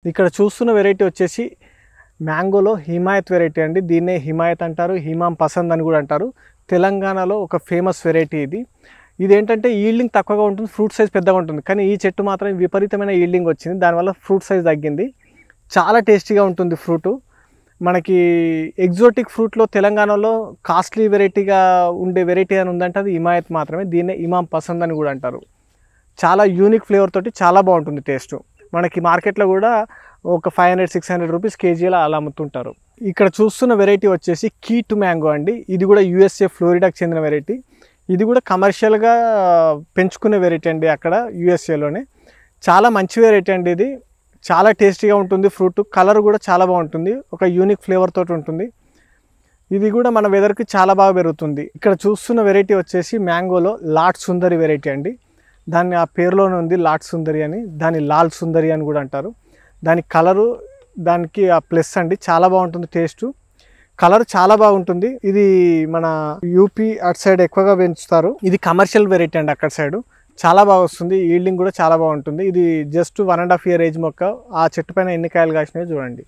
ఇక్కడ చూస్తున్న వెరైటీ వచ్చేసి మ్యాంగోలో హిమాయత్ వెరైటీ అండి. దీన్నే హిమాయత్ అంటారు, హిమాం పసంద్ అని కూడా అంటారు. తెలంగాణలో ఒక ఫేమస్ వెరైటీ ఇది. ఇదేంటంటే ఈల్డింగ్ తక్కువగా ఉంటుంది, ఫ్రూట్ సైజ్ పెద్దగా ఉంటుంది. కానీ ఈ చెట్టు మాత్రం విపరీతమైన ఈల్డింగ్ వచ్చింది, దానివల్ల ఫ్రూట్ సైజ్ తగ్గింది. చాలా టేస్టీగా ఉంటుంది ఫ్రూటు. మనకి ఎగ్జోటిక్ ఫ్రూట్లో తెలంగాణలో కాస్ట్లీ వెరైటీగా ఉండే వెరైటీ అని ఉందంటే అది హిమాయత్ మాత్రమే. దీన్నే ఇమాం పసంద్ అని కూడా అంటారు. చాలా యూనిక్ ఫ్లేవర్ తోటి చాలా బాగుంటుంది టేస్ట్. మనకి మార్కెట్లో కూడా ఒక 500-600 రూపీస్ కేజీలో అలా అమ్ముతుంటారు. ఇక్కడ చూస్తున్న వెరైటీ వచ్చేసి కీట్ మ్యాంగో అండి. ఇది కూడా యూఎస్ఏ ఫ్లోరిడాకి చెందిన వెరైటీ. ఇది కూడా కమర్షియల్గా పెంచుకునే వెరైటీ అండి అక్కడ యూఎస్ఏలోనే. చాలా మంచి వెరైటీ అండి ఇది. చాలా టేస్టీగా ఉంటుంది ఫ్రూట్. కలర్ కూడా చాలా బాగుంటుంది, ఒక యూనిక్ ఫ్లేవర్ తోటి ఉంటుంది. ఇది కూడా మన వెదర్కి చాలా బాగా పెరుగుతుంది. ఇక్కడ చూస్తున్న వెరైటీ వచ్చేసి మ్యాంగోలో లాట్ సుందరి వెరైటీ అండి. దాన్ని ఆ పేరులోనే ఉంది లాట్ సుందరి అని. దాన్ని లాల్ సుందరి అని కూడా అంటారు. దాని కలరు, దానికి ఆ ప్లస్ అండి, చాలా బాగుంటుంది టేస్టు. కలర్ చాలా బాగుంటుంది. ఇది మన యూపీ అటు సైడ్ ఎక్కువగా పెంచుతారు. ఇది కమర్షియల్ వెరైటీ అండి అక్కడ సైడు. చాలా బాగా వస్తుంది, ఈల్డింగ్ కూడా చాలా బాగుంటుంది. ఇది జస్ట్ 1.5 year ఏజ్ మొక్క. ఆ చెట్టు పైన ఎన్ని కాయలు కాసినాయో చూడండి.